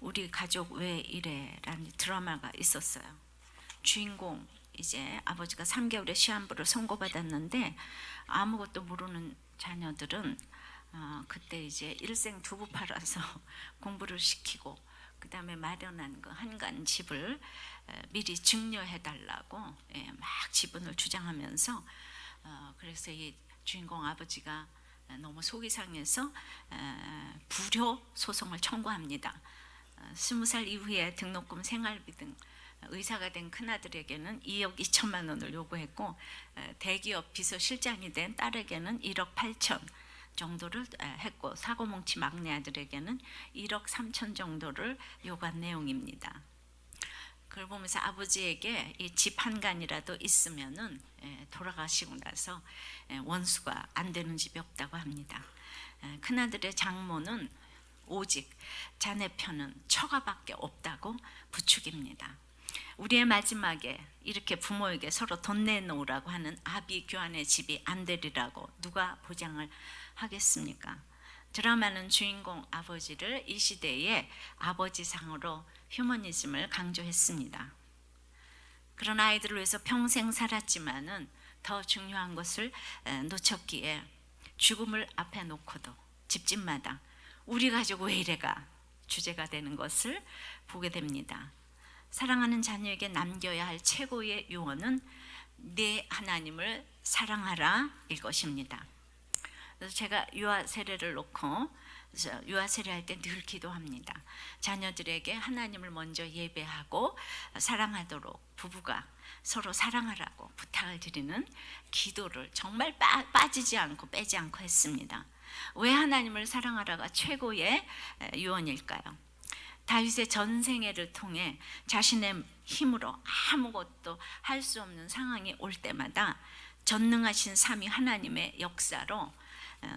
우리 가족 왜 이래라는 드라마가 있었어요. 주인공 이제 아버지가 3개월의 시한부를 선고받았는데 아무것도 모르는 자녀들은 그때 이제 일생 두부 팔아서 공부를 시키고 그 다음에 마련한 그 한간 집을 미리 증여해 달라고 막 지분을 주장하면서 그래서 이 주인공 아버지가 너무 속이 상해서 불효 소송을 청구합니다. 20살 이후에 등록금, 생활비 등 의사가 된 큰아들에게는 2억 2천만 원을 요구했고 대기업 비서실장이 된 딸에게는 1억 8천 정도를 했고 사고뭉치 막내 아들에게는 1억 3천 정도를 요구한 내용입니다. 그걸 보면서 아버지에게 이 집 한 간이라도 있으면은 돌아가시고 나서 원수가 안 되는 집이 없다고 합니다. 큰아들의 장모는 오직 자네 편은 처가밖에 없다고 부추깁니다. 우리의 마지막에 이렇게 부모에게 서로 돈 내놓으라고 하는 아비 교환의 집이 안 되리라고 누가 보장을 하겠습니까? 드라마는 주인공 아버지를 이 시대의 아버지상으로 휴머니즘을 강조했습니다. 그런 아이들을 위해서 평생 살았지만은 더 중요한 것을 놓쳤기에 죽음을 앞에 놓고도 집집마다 우리 가족 왜 이래가 주제가 되는 것을 보게 됩니다. 사랑하는 자녀에게 남겨야 할 최고의 유언은 네 하나님을 사랑하라 일 것입니다. 그래서 제가 유아 세례를 놓고 유아 세례할 때 늘 기도합니다. 자녀들에게 하나님을 먼저 예배하고 사랑하도록 부부가 서로 사랑하라고 부탁을 드리는 기도를 정말 빠지지 않고 빼지 않고 했습니다. 왜 하나님을 사랑하라가 최고의 유언일까요? 다윗의 전생애를 통해 자신의 힘으로 아무것도 할 수 없는 상황이 올 때마다 전능하신 삼위 하나님의 역사로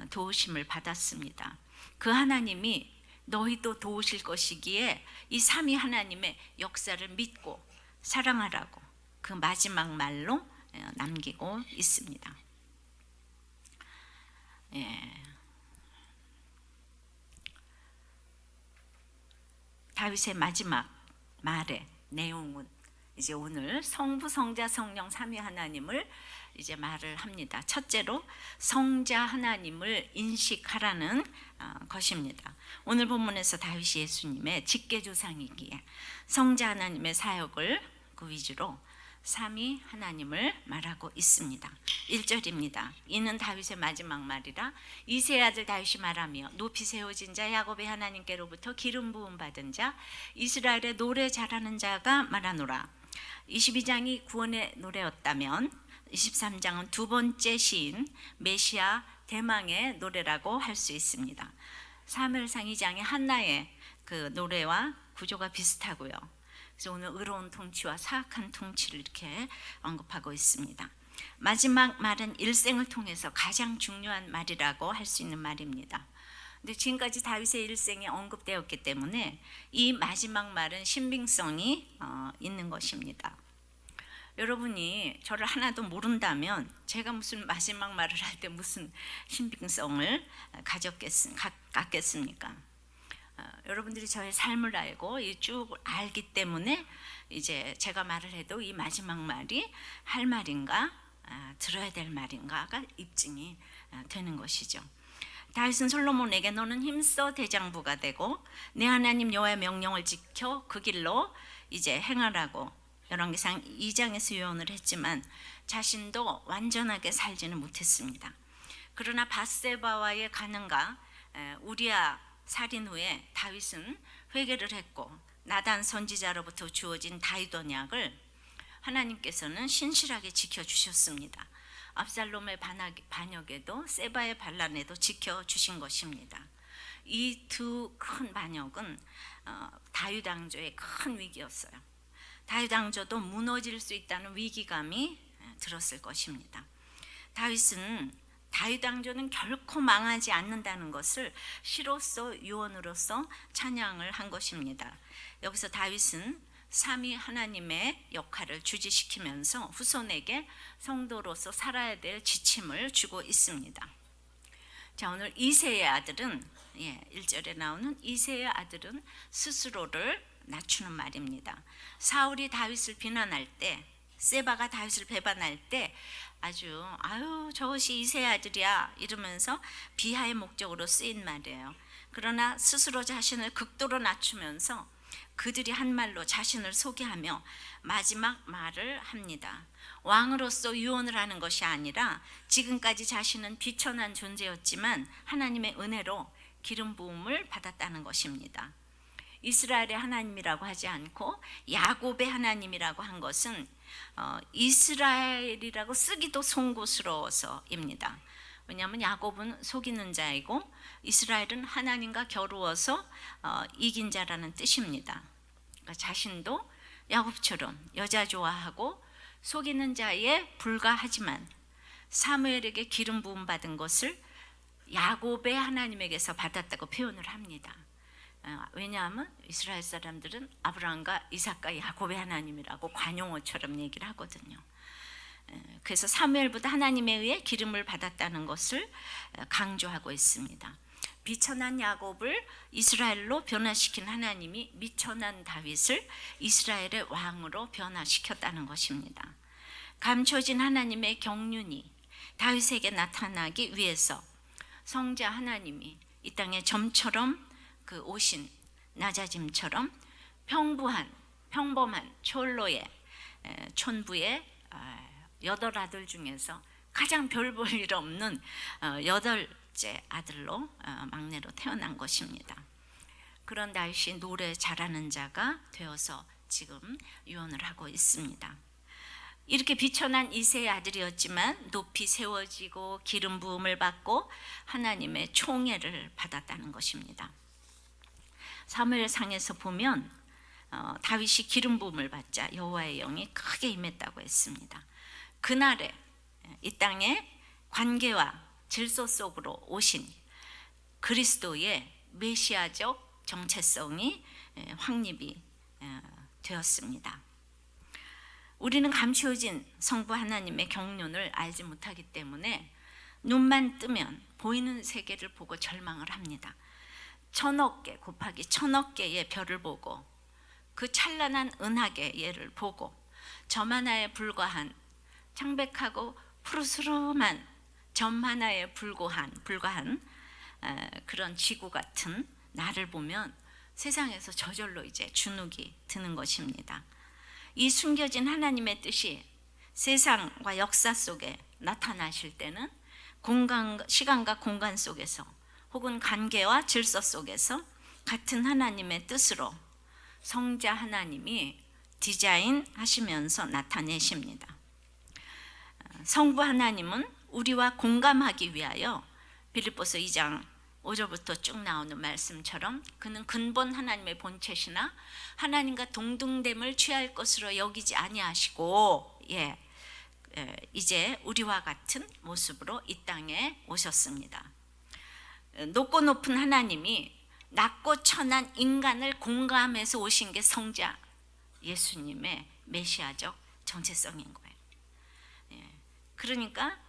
도우심을 받았습니다. 그 하나님이 너희도 도우실 것이기에 이 삼위 하나님의 역사를 믿고 사랑하라고 그 마지막 말로 남기고 있습니다. 다윗의 마지막 말의 내용은 이제 오늘 성부, 성자, 성령 삼위 하나님을 이제 말을 합니다. 첫째로 성자 하나님을 인식하라는 것입니다. 오늘 본문에서 다윗이 예수님의 직계조상이기에 성자 하나님의 사역을 그 위주로 삼위 하나님을 말하고 있습니다. 1절입니다. 이는 다윗의 마지막 말이라 이새의 아들 다윗이 말하며 높이 세워진 자 야곱의 하나님께로부터 기름 부음 받은 자 이스라엘의 노래 잘하는 자가 말하노라. 22장이 구원의 노래였다면 23장은 두 번째 시인 메시아 대망의 노래라고 할 수 있습니다. 사무엘상 2장의 한나의 그 노래와 구조가 비슷하고요. 그래서 오늘 의로운 통치와 사악한 통치를 이렇게 언급하고 있습니다. 마지막 말은 일생을 통해서 가장 중요한 말이라고 할 수 있는 말입니다. 근데 지금까지 다윗의 일생이 언급되었기 때문에 이 마지막 말은 신빙성이 있는 것입니다. 여러분이 저를 하나도 모른다면 제가 무슨 마지막 말을 할 때 무슨 신빙성을 갖겠습니까? 여러분들이 저의 삶을 알고 쭉 알기 때문에 이제 제가 말을 해도 이 마지막 말이 할 말인가 들어야 될 말인가가 입증이 되는 것이죠. 다윗은 솔로몬에게 너는 힘써 대장부가 되고 내 하나님 여호와의 명령을 지켜 그 길로 이제 행하라고 열왕기상 2장에서 유언을 했지만 자신도 완전하게 살지는 못했습니다. 그러나 밧세바와의 가능과 우리아 살인 후에 다윗은 회개를 했고 나단 선지자로부터 주어진 다윗 언약을 하나님께서는 신실하게 지켜주셨습니다. 압살롬의 반역에도 세바의 반란에도 지켜주신 것입니다. 이 두 큰 반역은 다윗 왕조의 큰 위기였어요. 다윗 왕조도 무너질 수 있다는 위기감이 들었을 것입니다. 다윗 왕조는 결코 망하지 않는다는 것을 시로서 유언으로서 찬양을 한 것입니다. 여기서 다윗은 삼위 하나님의 역할을 주지시키면서 후손에게 성도로서 살아야 될 지침을 주고 있습니다. 자, 오늘 이새의 아들은 1절에 나오는 이새의 아들은 스스로를 낮추는 말입니다. 사울이 다윗을 비난할 때, 세바가 다윗을 배반할 때 아유 저것이 이새의 아들이야 이러면서 비하의 목적으로 쓰인 말이에요. 그러나 스스로 자신을 극도로 낮추면서 그들이 한 말로 자신을 소개하며 마지막 말을 합니다. 왕으로서 유언을 하는 것이 아니라 지금까지 자신은 비천한 존재였지만 하나님의 은혜로 기름 부음을 받았다는 것입니다. 이스라엘의 하나님이라고 하지 않고 야곱의 하나님이라고 한 것은 이스라엘이라고 쓰기도 송구스러워서입니다. 왜냐하면 야곱은 속이는 자이고 이스라엘은 하나님과 겨루어서 이긴 자라는 뜻입니다. 그러니까 자신도 야곱처럼 여자 좋아하고 속이는 자에 불과하지만 사무엘에게 기름 부음 받은 것을 야곱의 하나님에게서 받았다고 표현을 합니다. 왜냐하면 이스라엘 사람들은 아브라함과 이삭과 야곱의 하나님이라고 관용어처럼 얘기를 하거든요. 그래서 사무엘보다 하나님에 의해 기름을 받았다는 것을 강조하고 있습니다. 비천한 야곱을 이스라엘로 변화시킨 하나님이 미천한 다윗을 이스라엘의 왕으로 변화시켰다는 것입니다. 감춰진 하나님의 경륜이 다윗에게 나타나기 위해서 성자 하나님이 이 땅에 점처럼 그 오신 낮아짐처럼 평범한 촐로의 촌부의 8 아들 중에서 가장 별 볼 일 없는 8째 아들로 막내로 태어난 것입니다. 그런 다윗이 노래 잘하는 자가 되어서 지금 유언을 하고 있습니다. 이렇게 비천한 이새의 아들이었지만 높이 세워지고 기름 부음을 받고 하나님의 총애를 받았다는 것입니다. 사무엘상에서 보면 다윗이 기름 부음을 받자 여호와의 영이 크게 임했다고 했습니다. 그날에 이 땅에 관계와 질서 속으로 오신 그리스도의 메시아적 정체성이 확립이 되었습니다. 우리는 감추어진 성부 하나님의 경륜을 알지 못하기 때문에 눈만 뜨면 보이는 세계를 보고 절망을 합니다. 1000억 개 곱하기 1000억 개의 별을 보고 그 찬란한 은하계 예를 보고 점 하나에 불과한 창백하고 푸르스름한 점 하나에 불과한 그런 지구 같은 나를 보면 세상에서 저절로 이제 주눅이 드는 것입니다. 이 숨겨진 하나님의 뜻이 세상과 역사 속에 나타나실 때는 시간과 공간 속에서 혹은 관계와 질서 속에서 같은 하나님의 뜻으로 성자 하나님이 디자인하시면서 나타내십니다. 성부 하나님은 우리와 공감하기 위하여 빌립보서 2장 5절부터 쭉 나오는 말씀처럼 그는 근본 하나님의 본체시나 하나님과 동등됨을 취할 것으로 여기지 아니하시고 이제 우리와 같은 모습으로 이 땅에 오셨습니다. 높고 높은 하나님이 낮고 천한 인간을 공감해서 오신 게 성자 예수님의 메시아적 정체성인 거예요. 그러니까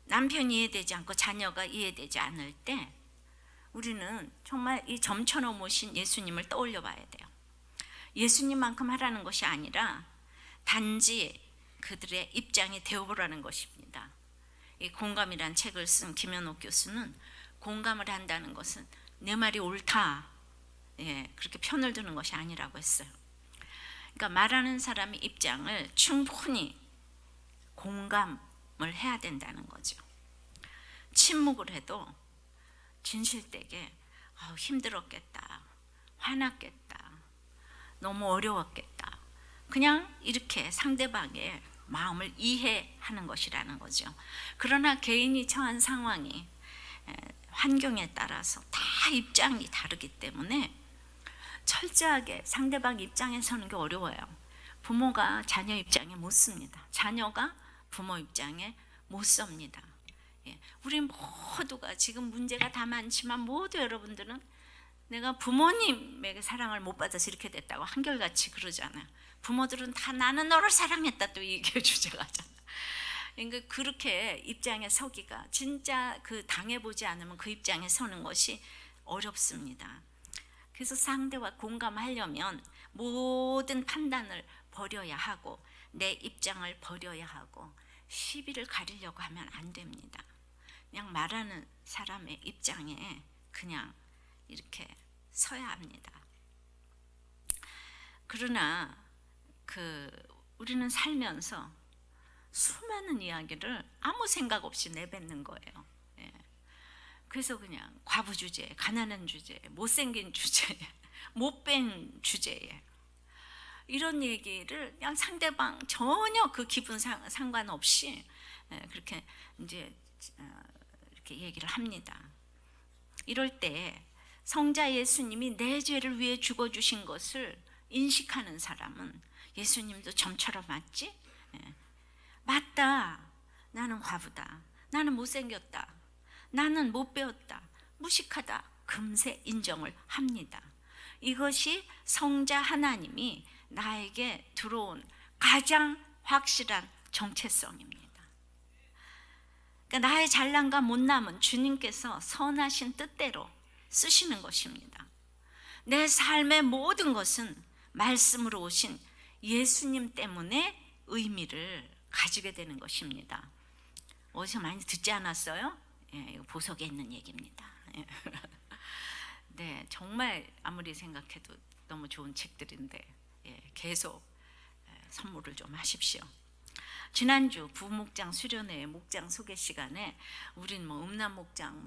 남편이 이해되지 않고 자녀가 이해되지 않을 때 우리는 정말 이 점처럼 오신 예수님을 떠올려 봐야 돼요. 예수님만큼 하라는 것이 아니라 단지 그들의 입장이 되어보라는 것입니다. 이 공감이란 책을 쓴 김현옥 교수는 공감을 한다는 것은 내 말이 옳다 그렇게 편을 드는 것이 아니라고 했어요. 그러니까 말하는 사람의 입장을 충분히 공감을 해야 된다는 거죠. 침묵을 해도 진실되게 힘들었겠다, 화났겠다, 너무 어려웠겠다, 그냥 이렇게 상대방의 마음을 이해하는 것이라는 거죠. 그러나 개인이 처한 상황이 환경에 따라서 다 입장이 다르기 때문에 철저하게 상대방 입장에 서는 게 어려워요. 부모가 자녀 입장에 못 씁니다. 자녀가 부모 입장에 못 섭니다. 우리 모두가 지금 문제가 다 많지만 모두 여러분들은 내가 부모님에게 사랑을 못 받아서 이렇게 됐다고 한결같이 그러잖아요. 부모들은 다 나는 너를 사랑했다 또 얘기해 주제가 하잖아요. 그러니까 그렇게 입장에 서기가 진짜 그 당해보지 않으면 그 입장에 서는 것이 어렵습니다. 그래서 상대와 공감하려면 모든 판단을 버려야 하고 내 입장을 버려야 하고 시비를 가리려고 하면 안 됩니다. 그냥 말하는 사람의 입장에 그냥 이렇게 서야 합니다. 그러나 우리는 살면서 수많은 이야기를 아무 생각 없이 내뱉는 거예요. 예. 그래서 그냥 과부 주제, 가난한 주제, 못생긴 주제, 못된 주제에 이런 얘기를 그냥 상대방 전혀 그 기분 상관없이 그렇게 이제 이렇게 얘기를 합니다. 이럴 때 성자 예수님이 내 죄를 위해 죽어주신 것을 인식하는 사람은 예수님도 점처럼 맞지? 맞다. 나는 과부다. 나는 못생겼다. 나는 못 배웠다. 무식하다. 금세 인정을 합니다. 이것이 성자 하나님이 나에게 들어온 가장 확실한 정체성입니다. 그러니까 나의 잘남과 못남은 주님께서 선하신 뜻대로 쓰시는 것입니다. 내 삶의 모든 것은 말씀으로 오신 예수님 때문에 의미를 가지게 되는 것입니다. 어디서 많이 듣지 않았어요? 예, 이거 보석에 있는 얘기입니다. 예. 네, 정말 아무리 생각해도 너무 좋은 책들인데 계속 선물을 좀 하십시오. 지난주 부목장 수련회 목장 소개 시간에 우린 음란 목장,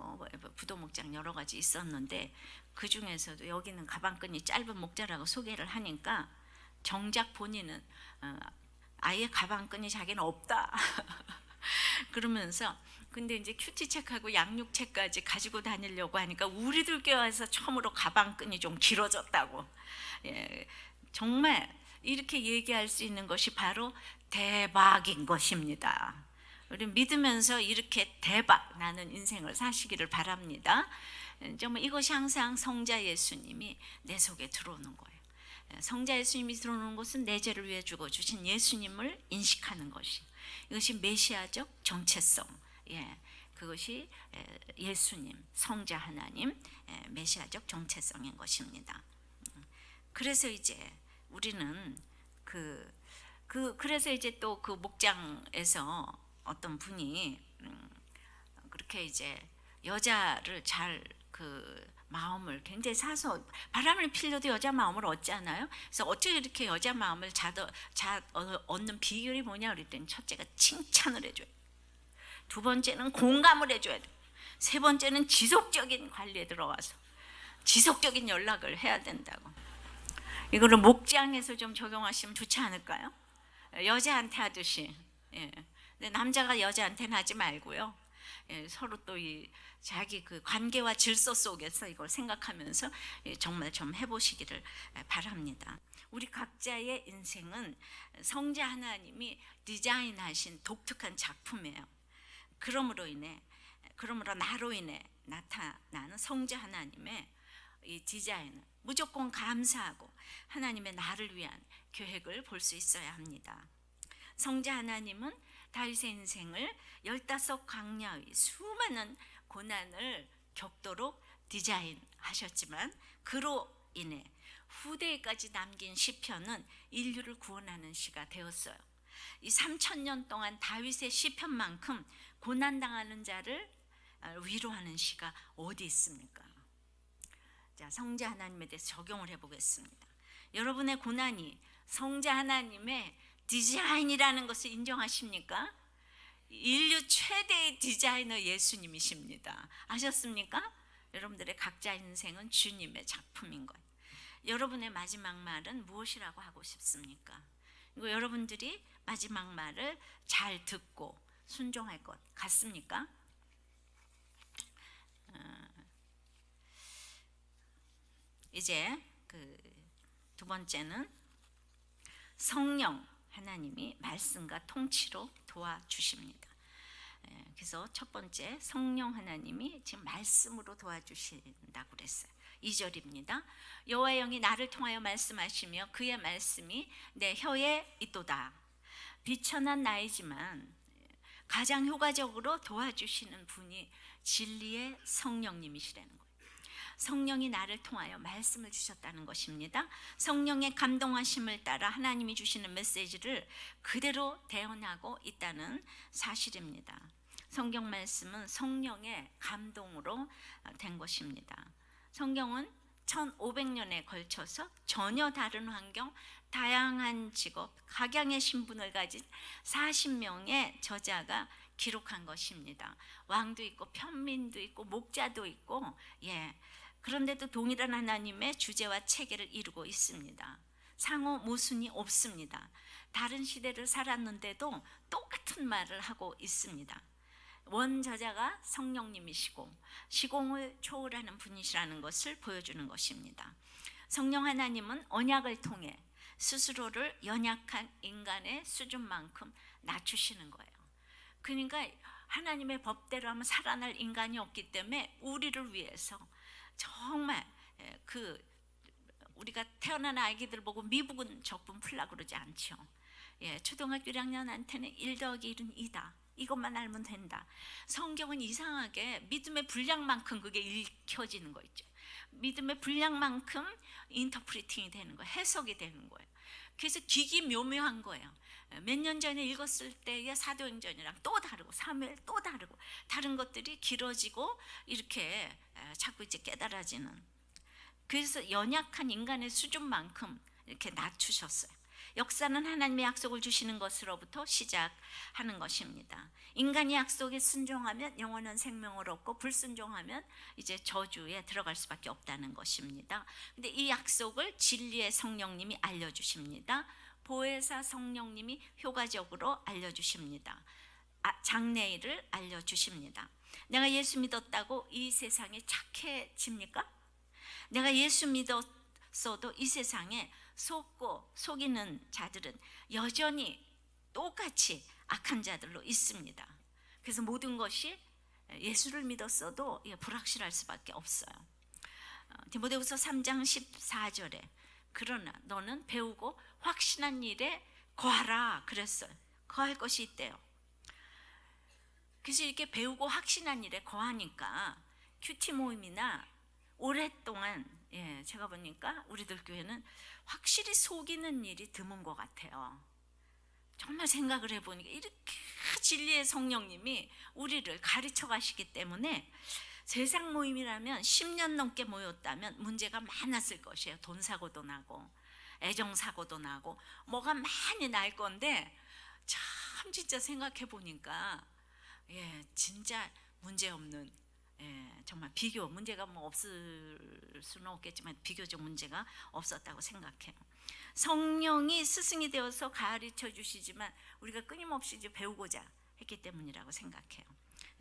부도 목장 여러 가지 있었는데 그 중에서도 여기는 가방끈이 짧은 목자라고 소개를 하니까 정작 본인은 아예 가방끈이 자기는 없다. 그러면서 근데 이제 큐티책하고 양육책까지 가지고 다니려고 하니까 우리들 교회에서 처음으로 가방끈이 좀 길어졌다고. 예, 정말 이렇게 얘기할 수 있는 것이 바로 대박인 것입니다. 우리 믿으면서 이렇게 대박 나는 인생을 사시기를 바랍니다. 정말 이것이 항상 성자 예수님이 내 속에 들어오는 거예요. 성자 예수님이 들어오는 것은 내 죄를 위해 죽어주신 예수님을 인식하는 것이, 이것이 메시아적 정체성, 그것이 예수님, 성자 하나님, 메시아적 정체성인 것입니다. 그래서 이제 우리는 그래서 이제 또 그 목장에서 어떤 분이 그렇게 이제 여자를 잘 마음을 굉장히 사서 바람을 필려도 여자 마음을 얻지 않아요? 그래서 어떻게 이렇게 여자 마음을 얻는 비결이 뭐냐 그랬더니 첫째가 칭찬을 해줘요. 두 번째는 공감을 해줘야 돼. 세 번째는 지속적인 관리에 들어가서 지속적인 연락을 해야 된다고. 이거를 목장에서 좀 적용하시면 좋지 않을까요? 여자한테 하듯이. 근데 남자가 여자한테는 하지 말고요. 서로 또 자기 그 관계와 질서 속에서 이걸 생각하면서 정말 좀 해보시기를 바랍니다. 우리 각자의 인생은 성자 하나님이 디자인하신 독특한 작품이에요. 그러므로 나로 인해 나타나는 성자 하나님의 이 디자인을 무조건 감사하고 하나님의 나를 위한 계획을 볼 수 있어야 합니다. 성자 하나님은 다윗의 인생을 15광야의 수많은 고난을 겪도록 디자인하셨지만 그로 인해 후대에까지 남긴 시편은 인류를 구원하는 시가 되었어요. 이 3000년 동안 다윗의 시편만큼 고난당하는 자를 위로하는 시가 어디 있습니까? 자, 성자 하나님에 대해서 적용을 해보겠습니다. 여러분의 고난이 성자 하나님의 디자인이라는 것을 인정하십니까? 인류 최대의 디자이너 예수님이십니다. 아셨습니까? 여러분들의 각자 인생은 주님의 작품인 것. 여러분의 마지막 말은 무엇이라고 하고 싶습니까? 그리고 여러분들이 마지막 말을 잘 듣고 순종할 것 같습니까? 이제 두 번째는 성령 하나님이 말씀과 통치로 도와주십니다. 그래서 첫 번째 성령 하나님이 지금 말씀으로 도와주신다고 그랬어요. 2절입니다. 여호와의 영이 나를 통하여 말씀하시며 그의 말씀이 내 혀에 있도다. 비천한 나이지만 가장 효과적으로 도와주시는 분이 진리의 성령님이시라는 거예요. 성령이 나를 통하여 말씀을 주셨다는 것입니다. 성령의 감동하심을 따라 하나님이 주시는 메시지를 그대로 대언하고 있다는 사실입니다. 성경 말씀은 성령의 감동으로 된 것입니다. 성경은 1500년에 걸쳐서 전혀 다른 환경, 다양한 직업, 각양의 신분을 가진 40명의 저자가 기록한 것입니다. 왕도 있고 편민도 있고 목자도 있고, 그런데도 동일한 하나님의 주제와 체계를 이루고 있습니다. 상호 모순이 없습니다. 다른 시대를 살았는데도 똑같은 말을 하고 있습니다. 원저자가 성령님이시고 시공을 초월하는 분이시라는 것을 보여주는 것입니다. 성령 하나님은 언약을 통해 스스로를 연약한 인간의 수준만큼 낮추시는 거예요. 그러니까 하나님의 법대로 하면 살아날 인간이 없기 때문에 우리를 위해서 정말 우리가 태어난 아기들 보고 미북은 적분 풀라 그러지 않죠. 초등학교 1학년한테는 1 더하기 1은 2다. 이것만 알면 된다. 성경은 이상하게 믿음의 분량만큼 그게 읽혀지는 거 있죠. 믿음의 분량만큼 인터프리팅이 되는 거예요. 해석이 되는 거예요. 그래서 기기묘묘한 거예요. 몇 년 전에 읽었을 때의 사도행전이랑 또 다르고 사무엘 또 다르고 다른 것들이 길어지고 이렇게 자꾸 이제 깨달아지는. 그래서 연약한 인간의 수준만큼 이렇게 낮추셨어요. 역사는 하나님의 약속을 주시는 것으로부터 시작하는 것입니다. 인간이 약속에 순종하면 영원한 생명을 얻고 불순종하면 이제 저주에 들어갈 수밖에 없다는 것입니다. 근데 이 약속을 진리의 성령님이 알려주십니다. 보혜사 성령님이 효과적으로 알려주십니다. 장래일을 알려주십니다. 내가 예수 믿었다고 이 세상에 착해집니까? 내가 예수 믿었어도 이 세상에 속고 속이는 자들은 여전히 똑같이 악한 자들로 있습니다. 그래서 모든 것이 예수를 믿었어도 불확실할 수밖에 없어요. 디모데후서 3장 14절에 그러나 너는 배우고 확신한 일에 거하라 그랬어요. 거할 것이 있대요. 그래서 이렇게 배우고 확신한 일에 거하니까 큐티 모임이나 오랫동안 제가 보니까 우리들 교회는 확실히 속이는 일이 드문 것 같아요. 정말 생각을 해보니까 이렇게 진리의 성령님이 우리를 가르쳐 가시기 때문에 세상 모임이라면 10년 넘게 모였다면 문제가 많았을 것이에요. 돈 사고도 나고 애정 사고도 나고 뭐가 많이 날 건데 참 진짜 생각해 보니까 진짜 문제 없는 정말 비교 문제가 뭐 없을 수는 없겠지만 비교적 문제가 없었다고 생각해요. 성령이 스승이 되어서 가르쳐 주시지만 우리가 끊임없이 이제 배우고자 했기 때문이라고 생각해요.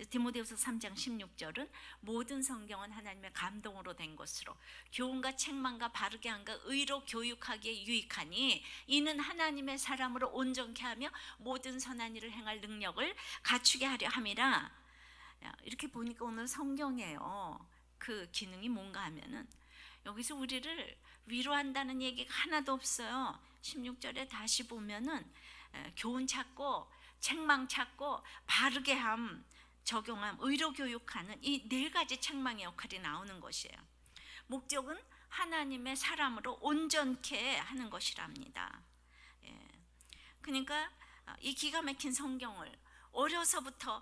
디모데후서 3장 16절은 모든 성경은 하나님의 감동으로 된 것으로 교훈과 책망과 바르게 함과 의로 교육하기에 유익하니 이는 하나님의 사람으로 온전케 하며 모든 선한 일을 행할 능력을 갖추게 하려 함이라. 이렇게 보니까 오늘 성경에요. 그 기능이 뭔가 하면은 여기서 우리를 위로한다는 얘기가 하나도 없어요. 16절에 다시 보면은 교훈 찾고 책망 찾고 바르게 함, 적용함, 의로 교육하는 이 4가지 책망의 역할이 나오는 것이에요. 목적은 하나님의 사람으로 온전케 하는 것이랍니다. 그러니까 이 기가 막힌 성경을 어려서부터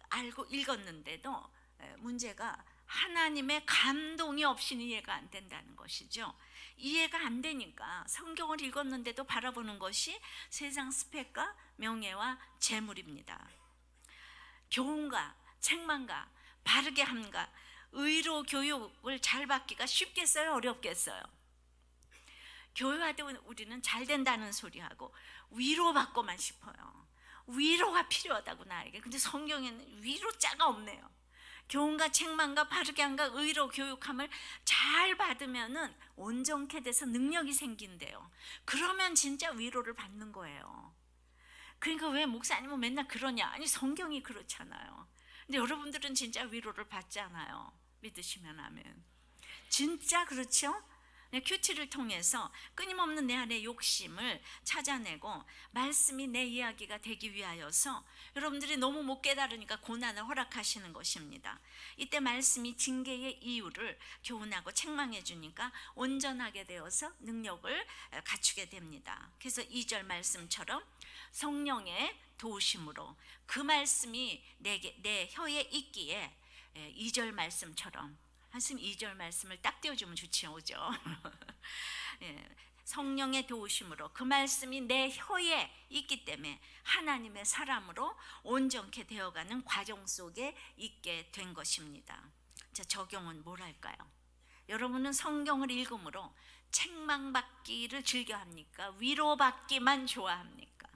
알고 읽었는데도 문제가 하나님의 감동이 없이는 이해가 안 된다는 것이죠. 이해가 안 되니까 성경을 읽었는데도 바라보는 것이 세상 스펙과 명예와 재물입니다. 교훈과 책망과 바르게 함과 의로 교육을 잘 받기가 쉽겠어요? 어렵겠어요? 교회와도 우리는 잘 된다는 소리하고 위로받고만 싶어요. 위로가 필요하다고 나에게. 근데 성경에는 위로자가 없네요. 교훈과 책망과 바르게 함과 의로 교육함을 잘 받으면은 온전케 돼서 능력이 생긴대요. 그러면 진짜 위로를 받는 거예요. 그러니까 왜 목사님은 맨날 그러냐? 아니 성경이 그렇잖아요. 근데 여러분들은 진짜 위로를 받잖아요. 믿으시면 아멘. 진짜 그렇죠? 큐티를 통해서 끊임없는 내 안의 욕심을 찾아내고 말씀이 내 이야기가 되기 위하여서 여러분들이 너무 못 깨달으니까 고난을 허락하시는 것입니다. 이때 말씀이 징계의 이유를 교훈하고 책망해 주니까 온전하게 되어서 능력을 갖추게 됩니다. 그래서 2절 말씀처럼 성령의 도우심으로 그 말씀이 내 혀에 있기에 2절 말씀처럼 하시면 2절 말씀을 딱 띄워주면 좋지요. 성령의 도우심으로 그 말씀이 내 혀에 있기 때문에 하나님의 사람으로 온전케 되어가는 과정 속에 있게 된 것입니다. 자, 적용은 뭐랄까요? 여러분은 성경을 읽음으로 책망받기를 즐겨합니까? 위로받기만 좋아합니까?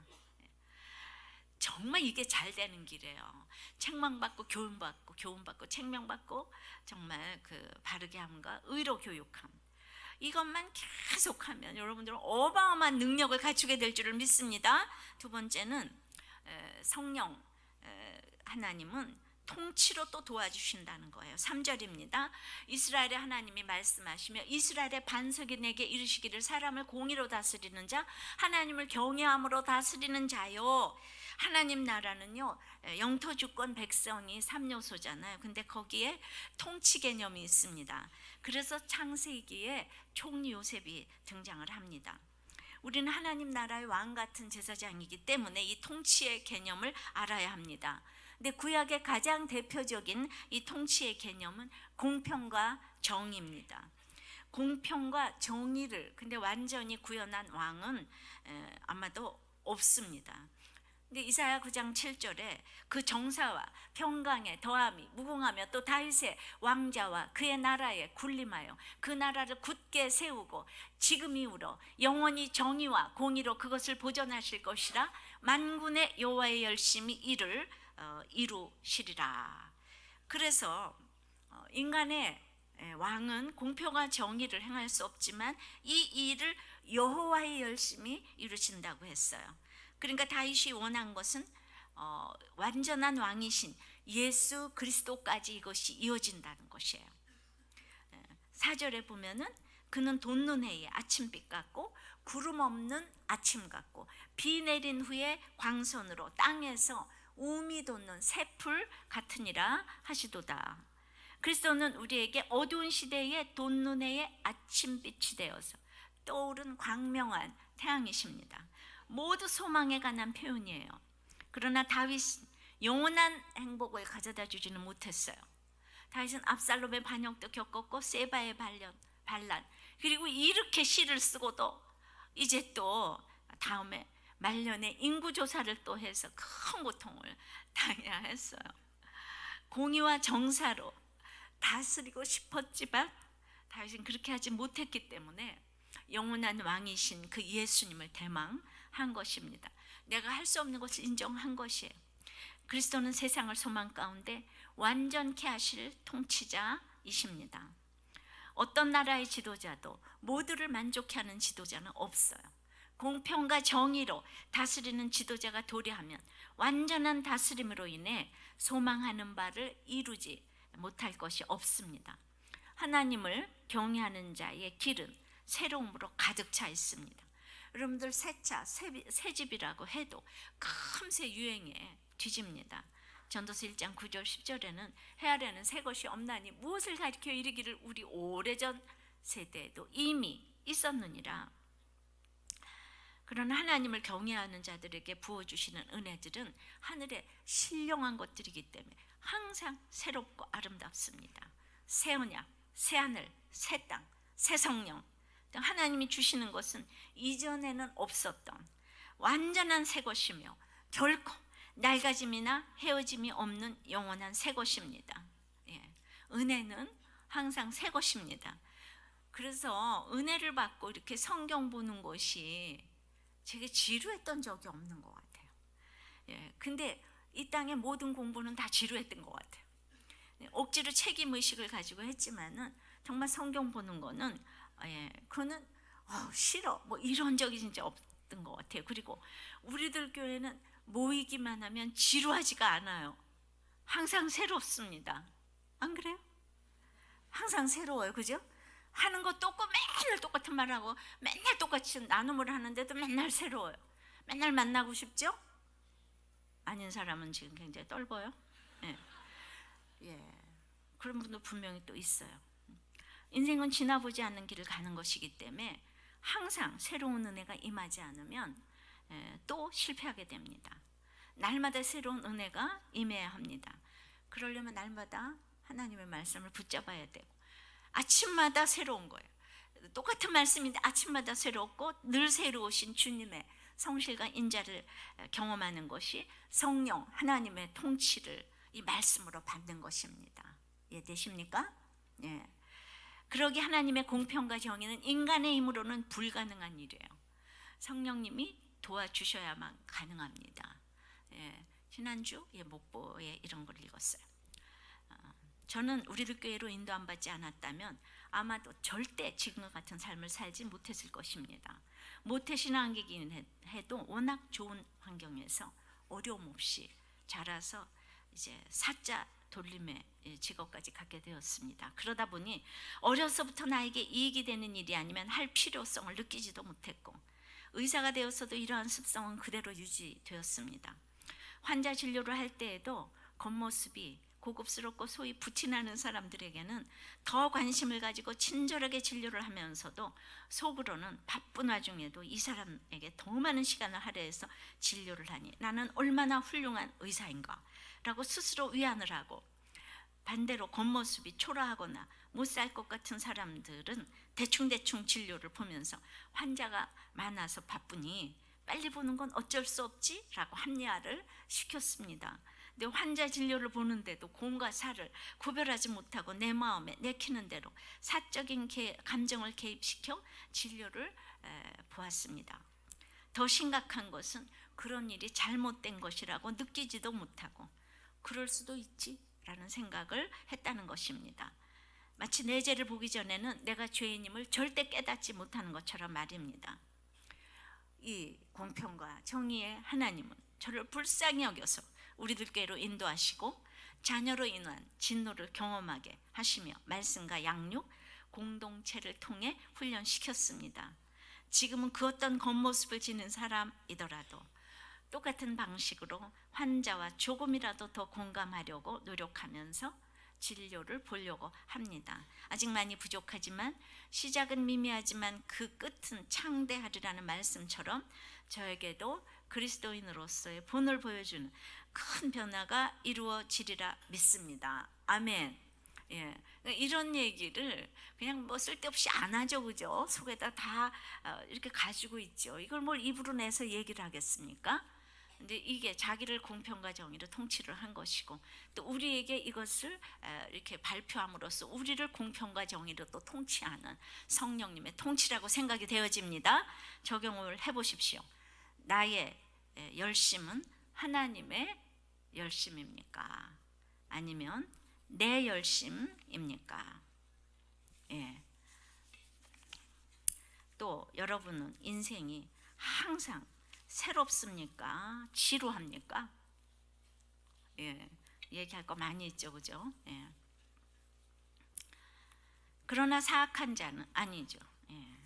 정말 이게 잘 되는 길이에요. 책망받고 교훈받고 책망받고 정말 그 바르게 함과 의로 교육함, 이것만 계속하면 여러분들은 어마어마한 능력을 갖추게 될 줄을 믿습니다. 두 번째는 성령 하나님은 통치로 또 도와주신다는 거예요. 3절입니다. 이스라엘의 하나님이 말씀하시며 이스라엘의 반석이 내게 이르시기를 사람을 공의로 다스리는 자, 하나님을 경외함으로 다스리는 자요. 하나님 나라는요, 영토 주권 백성이 3요소잖아요. 근데 거기에 통치 개념이 있습니다. 그래서 창세기에 총리 요셉이 등장을 합니다. 우리는 하나님 나라의 왕 같은 제사장이기 때문에 이 통치의 개념을 알아야 합니다. 근데 구약의 가장 대표적인 이 통치의 개념은 공평과 정의입니다. 공평과 정의를 근데 완전히 구현한 왕은 아마도 없습니다. 근데 이사야 9장 7절에 그 정사와 평강에 더함이 무궁하며 또 다윗의 왕자와 그의 나라에 군림하여 그 나라를 굳게 세우고 지금 이후로 영원히 정의와 공의로 그것을 보존하실 것이라 만군의 여호와의 열심히 이를 이루시리라. 그래서 인간의 왕은 공평한 정의를 행할 수 없지만 이 일을 여호와의 열심히 이루신다고 했어요. 그러니까 다윗이 원한 것은 완전한 왕이신 예수 그리스도까지 이것이 이어진다는 것이에요. 4절에 보면은 그는 돋는 해에 아침빛 같고 구름 없는 아침 같고 비 내린 후에 광선으로 땅에서 우미 돋는 새풀 같으니라 하시도다. 그리스도는 우리에게 어두운 시대에 돋는 해의 아침빛이 되어서 떠오른 광명한 태양이십니다. 모두 소망에 관한 표현이에요. 그러나 다윗은 영원한 행복을 가져다 주지는 못했어요. 다윗은 압살롬의 반역도 겪었고 세바의 반란, 그리고 이렇게 시를 쓰고도 이제 또 다음에 말년에 인구조사를 또 해서 큰 고통을 당해야 했어요. 공의와 정사로 다스리고 싶었지만 다윗은 그렇게 하지 못했기 때문에 영원한 왕이신 그 예수님을 대망한 것입니다. 내가 할 수 없는 것을 인정한 것이에요. 그리스도는 세상을 소망 가운데 완전케 하실 통치자이십니다. 어떤 나라의 지도자도 모두를 만족케 하는 지도자는 없어요. 공평과 정의로 다스리는 지도자가 도래하면 완전한 다스림으로 인해 소망하는 바를 이루지 못할 것이 없습니다. 하나님을 경외하는 자의 길은 새로움으로 가득 차 있습니다. 여러분들 새 집이라고 해도 금세 유행에 뒤집니다. 전도서 1장 9절 10절에는 해 아래는 새 것이 없나니 무엇을 가리켜 이르기를 우리 오래전 세대에도 이미 있었느니라. 그러나 하나님을 경외하는 자들에게 부어주시는 은혜들은 하늘에 신령한 것들이기 때문에 항상 새롭고 아름답습니다. 새 언약, 새 하늘, 새 땅, 새 성령, 하나님이 주시는 것은 이전에는 없었던 완전한 새 것이며 결코 낡아짐이나 헤어짐이 없는 영원한 새 것입니다. 은혜는 항상 새 것입니다. 그래서 은혜를 받고 이렇게 성경 보는 것이 제게 지루했던 적이 없는 것 같아요. 근데 이 땅의 모든 공부는 다 지루했던 것 같아요. 억지로 책임의식을 가지고 했지만은 정말 성경 보는 거는 그거는 싫어 뭐 이런 적이 진짜 없던 것 같아요. 그리고 우리들 교회는 모이기만 하면 지루하지가 않아요. 항상 새롭습니다. 안 그래요? 항상 새로워요. 그죠? 하는 것도 없고 맨날 똑같은 말하고 맨날 똑같이 나눔을 하는데도 맨날 새로워요. 맨날 만나고 싶죠? 아닌 사람은 지금 굉장히 떨고요. 예. 예. 그런 분도 분명히 또 있어요. 인생은 지나보지 않는 길을 가는 것이기 때문에 항상 새로운 은혜가 임하지 않으면 또 실패하게 됩니다. 날마다 새로운 은혜가 임해야 합니다. 그러려면 날마다 하나님의 말씀을 붙잡아야 되고 아침마다 새로운 거예요. 똑같은 말씀인데 아침마다 새롭고 늘 새로우신 주님의 성실과 인자를 경험하는 것이 성령 하나님의 통치를 이 말씀으로 받는 것입니다. 이해되십니까? 예. 그러기 하나님의 공평과 정의는 인간의 힘으로는 불가능한 일이에요. 성령님이 도와주셔야만 가능합니다. 예. 지난주 목보에 이런 걸 읽었어요. 저는 우리들 교회로 인도 안 받지 않았다면 아마도 절대 지금과 같은 삶을 살지 못했을 것입니다. 모태신앙이긴 해도 워낙 좋은 환경에서 어려움 없이 자라서 이제 사자 돌림의 직업까지 갖게 되었습니다. 그러다 보니 어려서부터 나에게 이익이 되는 일이 아니면 할 필요성을 느끼지도 못했고 의사가 되어서도 이러한 습성은 그대로 유지되었습니다. 환자 진료를 할 때에도 겉모습이 고급스럽고 소위 부티나는 사람들에게는 더 관심을 가지고 친절하게 진료를 하면서도 속으로는 바쁜 와중에도 이 사람에게 더 많은 시간을 할애해서 진료를 하니 나는 얼마나 훌륭한 의사인가 라고 스스로 위안을 하고, 반대로 겉모습이 초라하거나 못 살 것 같은 사람들은 대충대충 진료를 보면서 환자가 많아서 바쁘니 빨리 보는 건 어쩔 수 없지 라고 합리화를 시켰습니다. 근데 환자 진료를 보는데도 공과 사를 구별하지 못하고 내 마음에 내키는 대로 사적인 감정을 개입시켜 진료를 보았습니다. 더 심각한 것은 그런 일이 잘못된 것이라고 느끼지도 못하고 그럴 수도 있지 라는 생각을 했다는 것입니다. 마치 내 죄를 보기 전에는 내가 죄인임을 절대 깨닫지 못하는 것처럼 말입니다. 이 공평과 정의의 하나님은 저를 불쌍히 여겨서 우리들께로 인도하시고 자녀로 인한 진노를 경험하게 하시며 말씀과 양육, 공동체를 통해 훈련시켰습니다. 지금은 그 어떤 겉모습을 지닌 사람이더라도 똑같은 방식으로 환자와 조금이라도 더 공감하려고 노력하면서 진료를 보려고 합니다. 아직 많이 부족하지만 시작은 미미하지만 그 끝은 창대하리라는 말씀처럼 저에게도 그리스도인으로서의 본을 보여주는 큰 변화가 이루어지리라 믿습니다. 아멘. 예, 이런 얘기를 그냥 뭐 쓸데없이 안 하죠, 그죠? 속에다 다 이렇게 가지고 있죠. 이걸 뭘 입으로 내서 얘기를 하겠습니까? 근데 이게 자기를 공평과 정의로 통치를 한 것이고 또 우리에게 이것을 이렇게 발표함으로써 우리를 공평과 정의로 또 통치하는 성령님의 통치라고 생각이 되어집니다. 적용을 해보십시오. 나의 열심은 하나님의 열심입니까? 아니면 내 열심입니까? 예. 또 여러분은 인생이 항상 새롭습니까? 지루합니까? 예, 얘기할 거 많이 있죠, 그죠? 예. 그러나 사악한 자는 아니죠. 예.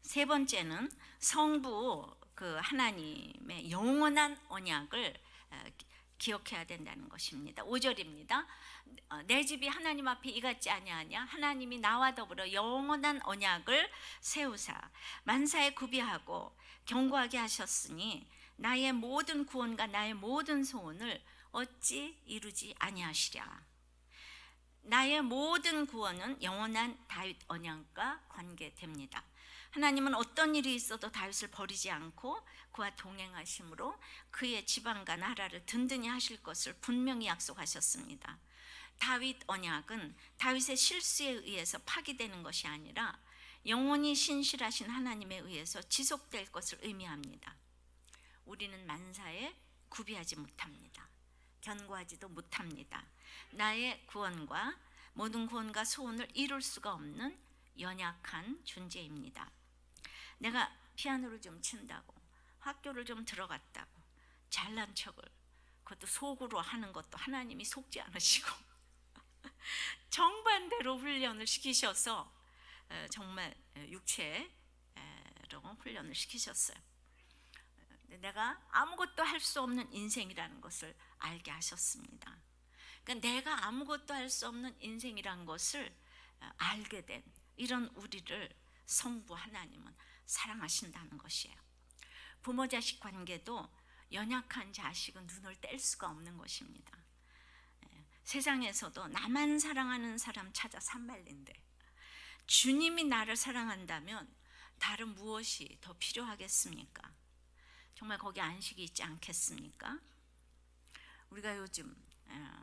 세 번째는 성부 그 하나님의 영원한 언약을 기억해야 된다는 것입니다. 5절입니다. 내 집이 하나님 앞에 이같지 아니하냐? 하나님이 나와 더불어 영원한 언약을 세우사 만사에 구비하고 견고하게 하셨으니 나의 모든 구원과 나의 모든 소원을 어찌 이루지 아니하시랴. 나의 모든 구원은 영원한 다윗 언약과 관계됩니다. 하나님은 어떤 일이 있어도 다윗을 버리지 않고 그와 동행하심으로 그의 지방과 나라를 든든히 하실 것을 분명히 약속하셨습니다. 다윗 언약은 다윗의 실수에 의해서 파기되는 것이 아니라 영원히 신실하신 하나님에 의해서 지속될 것을 의미합니다. 우리는 만사에 구비하지 못합니다. 견고하지도 못합니다. 나의 구원과 모든 구원과 소원을 이룰 수가 없는 연약한 존재입니다. 내가 피아노를 좀 친다고 학교를 좀 들어갔다고 잘난 척을 그것도 속으로 하는 것도 하나님이 속지 않으시고 정반대로 훈련을 시키셔서 정말 육체로 훈련을 시키셨어요. 내가 아무것도 할 수 없는 인생이라는 것을 알게 하셨습니다. 그러니까 내가 아무것도 할 수 없는 인생이라는 것을 알게 된 이런 우리를 성부 하나님은 사랑하신다는 것이에요. 부모 자식 관계도 연약한 자식은 눈을 뗄 수가 없는 것입니다. 세상에서도 나만 사랑하는 사람 찾아 산말린데 주님이 나를 사랑한다면 다른 무엇이 더 필요하겠습니까? 정말 거기 안식이 있지 않겠습니까? 우리가 요즘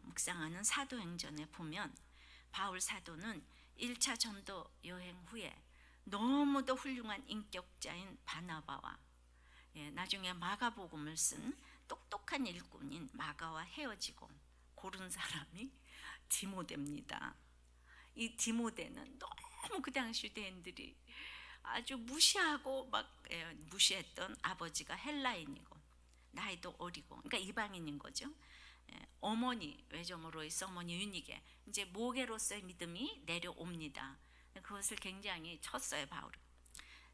묵상하는 사도행전에 보면 바울 사도는 1차 전도 여행 후에 너무도 훌륭한 인격자인 바나바와 나중에 마가복음을 쓴 똑똑한 일꾼인 마가와 헤어지고 고른 사람이 디모데입니다. 이 디모데는 너무 그 당시 유대인들이 아주 무시하고 무시했던 아버지가 헬라인이고 나이도 어리고 그러니까 이방인인 거죠. 어머니 외조모로 있어 어머니 유니게 이제 모계로서의 믿음이 내려옵니다. 그것을 굉장히 쳤어요. 바울은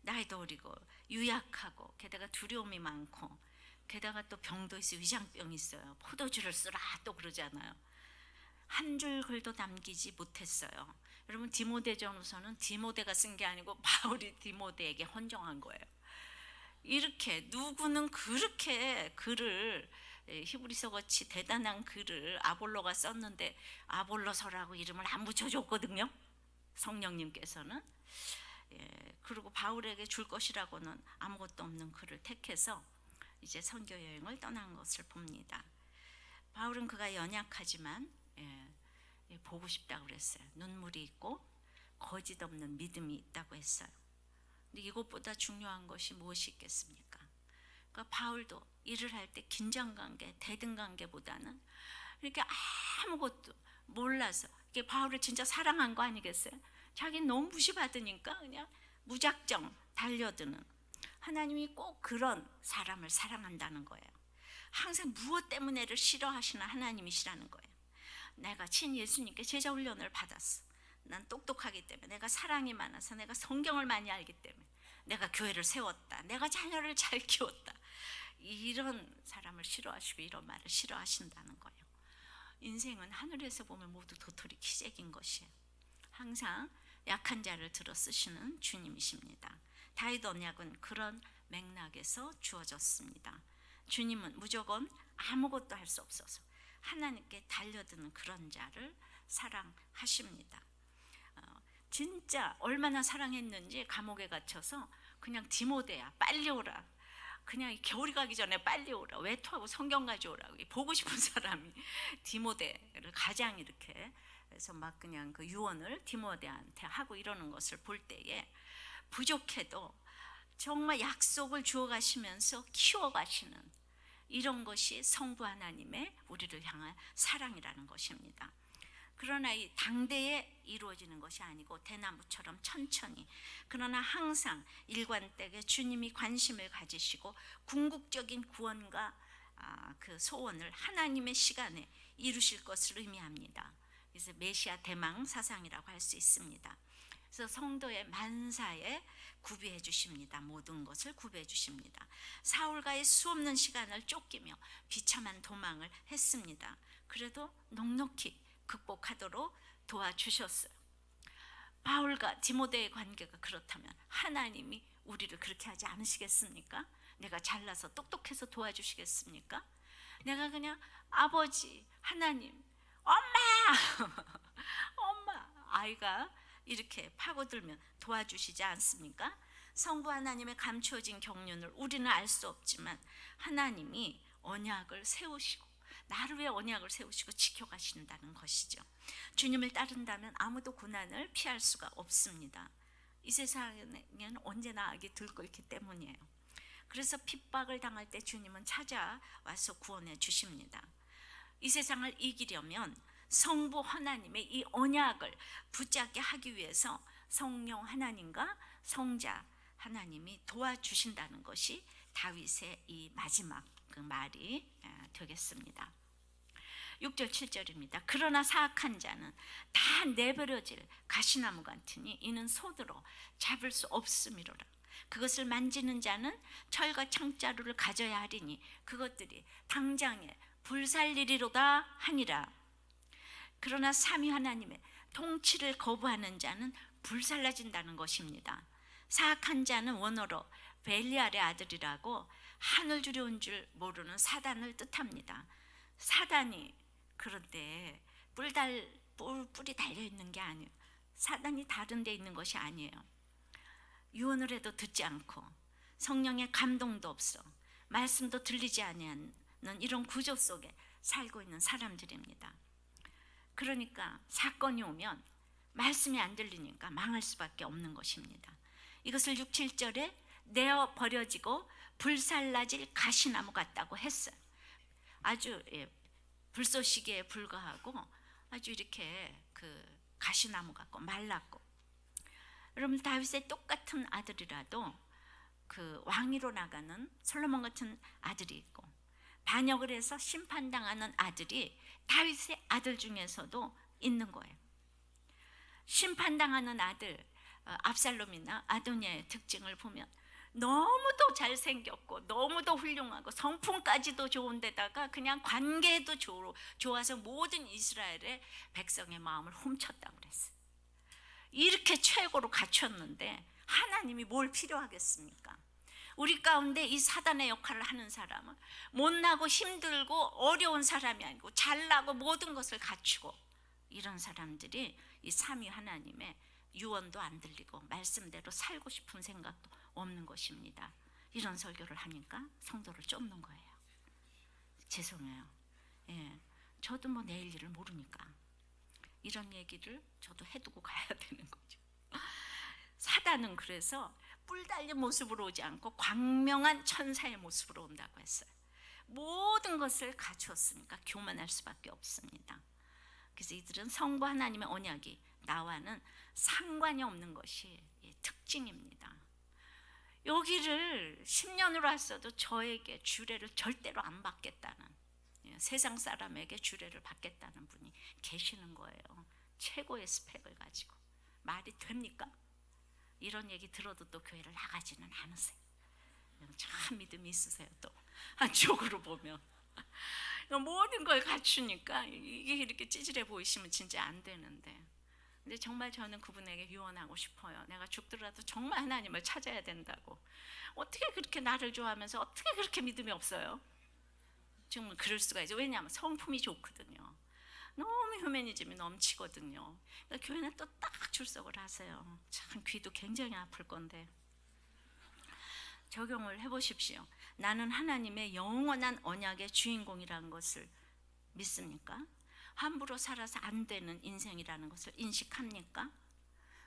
나이도 어리고 유약하고 게다가 두려움이 많고 게다가 또 병도 있어요. 위장병이 있어요. 포도주를 쓰라 또 그러잖아요. 한 줄 글도 남기지 못했어요. 여러분 디모데전후서는 디모데가 쓴 게 아니고 바울이 디모데에게 헌정한 거예요. 이렇게 누구는 그렇게 글을 히브리서 같이 대단한 글을 아볼로가 썼는데 아볼로서라고 이름을 안 붙여줬거든요. 성령님께서는 그리고 바울에게 줄 것이라고는 아무것도 없는 글을 택해서 이제 선교 여행을 떠난 것을 봅니다. 바울은 그가 연약하지만 보고 싶다고 그랬어요. 눈물이 있고 거짓 없는 믿음이 있다고 했어요. 근데 이것보다 중요한 것이 무엇이 있겠습니까? 그러니까 바울도 일을 할 때 긴장관계, 대등관계보다는 이렇게 아무것도 몰라서 이게 바울을 진짜 사랑한 거 아니겠어요? 자기는 너무 무시받으니까 그냥 무작정 달려드는 하나님이 꼭 그런 사람을 사랑한다는 거예요. 항상 무엇 때문에를 싫어하시는 하나님이시라는 거예요. 내가 친 예수님께 제자 훈련을 받았어. 난 똑똑하기 때문에, 내가 사랑이 많아서, 내가 성경을 많이 알기 때문에, 내가 교회를 세웠다, 내가 자녀를 잘 키웠다. 이런 사람을 싫어하시고 이런 말을 싫어하신다는 거예요. 인생은 하늘에서 보면 모두 도토리 키재기인 것이에요. 항상 약한 자를 들어 쓰시는 주님이십니다. 다윗 언약은 그런 맥락에서 주어졌습니다. 주님은 무조건 아무것도 할 수 없어서 하나님께 달려드는 그런 자를 사랑하십니다. 진짜 얼마나 사랑했는지 감옥에 갇혀서 그냥 디모데야 빨리 오라, 그냥 겨울이 가기 전에 빨리 오라, 외투하고 성경 가져오라고 보고 싶은 사람이 디모데를 가장 이렇게 해서 막 그냥 그 유언을 디모데한테 하고 이러는 것을 볼 때에 부족해도 정말 약속을 주어 가시면서 키워 가시는 이런 것이 성부 하나님의 우리를 향한 사랑이라는 것입니다. 그러나 이 당대에 이루어지는 것이 아니고 대나무처럼 천천히, 그러나 항상 일관되게 주님이 관심을 가지시고 궁극적인 구원과 그 소원을 하나님의 시간에 이루실 것을 의미합니다. 그래서 메시아 대망 사상이라고 할 수 있습니다. 그래서 성도의 만사에 구비해 주십니다. 모든 것을 구비해 주십니다. 사울과의 수없는 시간을 쫓기며 비참한 도망을 했습니다. 그래도 넉넉히 극복하도록 도와주셨어요. 바울과 디모데의 관계가 그렇다면 하나님이 우리를 그렇게 하지 않으시겠습니까? 내가 잘나서 똑똑해서 도와주시겠습니까? 내가 그냥 아버지 하나님, 엄마 엄마, 아이가 이렇게 파고들면 도와주시지 않습니까? 성부 하나님의 감추어진 경륜을 우리는 알 수 없지만 하나님이 언약을 세우시고 나를 위해 언약을 세우시고 지켜가신다는 것이죠. 주님을 따른다면 아무도 고난을 피할 수가 없습니다. 이 세상에는 언제나 악이 들고 있기 때문이에요. 그래서 핍박을 당할 때 주님은 찾아와서 구원해 주십니다. 이 세상을 이기려면 성부 하나님의 이 언약을 붙잡게 하기 위해서 성령 하나님과 성자 하나님이 도와주신다는 것이 다윗의 이 마지막 그 말이 되겠습니다. 6절 7절입니다. 그러나 사악한 자는 다 내버려질 가시나무 같으니 이는 손으로 잡을 수 없음이로라. 그것을 만지는 자는 철과 창자루를 가져야 하리니 그것들이 당장에 불살리리로다 하니라. 그러나 삼위 하나님의 통치를 거부하는 자는 불살라진다는 것입니다. 사악한 자는 원어로 벨리알의 아들이라고 하늘 주리 온 줄 모르는 사단을 뜻합니다. 사단이 그런데 뿔이 달려있는 게 아니에요. 사단이 다른 데 있는 것이 아니에요. 유언을 해도 듣지 않고 성령의 감동도 없어 말씀도 들리지 아니하는 이런 구조 속에 살고 있는 사람들입니다. 그러니까 사건이 오면 말씀이 안 들리니까 망할 수밖에 없는 것입니다. 이것을 6, 7절에 내어 버려지고 불살라질 가시나무 같다고 했어요. 아주 불쏘시개에 불과하고 아주 이렇게 그 가시나무 같고 말랐고. 여러분 다윗의 똑같은 아들이라도 그 왕위로 나가는 솔로몬 같은 아들이 있고 반역을 해서 심판당하는 아들이 다윗의 아들 중에서도 있는 거예요. 심판당하는 아들 압살롬이나 아도니아의 특징을 보면 너무도 잘생겼고 너무도 훌륭하고 성품까지도 좋은데다가 그냥 관계도 좋아서 모든 이스라엘의 백성의 마음을 훔쳤다고 그랬어요. 이렇게 최고로 갖췄는데 하나님이 뭘 필요하겠습니까? 우리 가운데 이 사단의 역할을 하는 사람은 못나고 힘들고 어려운 사람이 아니고 잘나고 모든 것을 갖추고 이런 사람들이 이 삼위 하나님의 유언도 안 들리고 말씀대로 살고 싶은 생각도 없는 것입니다. 이런 설교를 하니까 성도를 쫓는 거예요. 죄송해요. 저도 뭐 내일 일을 모르니까 이런 얘기를 저도 해두고 가야 되는 거죠. 사단은 그래서 뿔 달린 모습으로 오지 않고 광명한 천사의 모습으로 온다고 했어요. 모든 것을 갖추었으니까 교만할 수밖에 없습니다. 그래서 이들은 성부 하나님의 언약이 나와는 상관이 없는 것이 특징입니다. 여기를 10년으로 왔어도 저에게 주례를 절대로 안 받겠다는, 세상 사람에게 주례를 받겠다는 분이 계시는 거예요. 최고의 스펙을 가지고. 말이 됩니까? 이런 얘기 들어도 또 교회를 나가지는 않으세요. 참 믿음이 있으세요. 또 한쪽으로 보면 모든 걸 갖추니까 이게 이렇게 찌질해 보이시면 진짜 안 되는데, 근데 정말 저는 그분에게 유언하고 싶어요. 내가 죽더라도 정말 하나님을 찾아야 된다고. 어떻게 그렇게 나를 좋아하면서 어떻게 그렇게 믿음이 없어요? 정말 그럴 수가 있죠. 왜냐하면 성품이 좋거든요. 너무 휴머니즘이 넘치거든요. 그러니까 교회는 또 딱 출석을 하세요. 참 귀도 굉장히 아플 건데 적용을 해보십시오. 나는 하나님의 영원한 언약의 주인공이라는 것을 믿습니까? 함부로 살아서 안 되는 인생이라는 것을 인식합니까?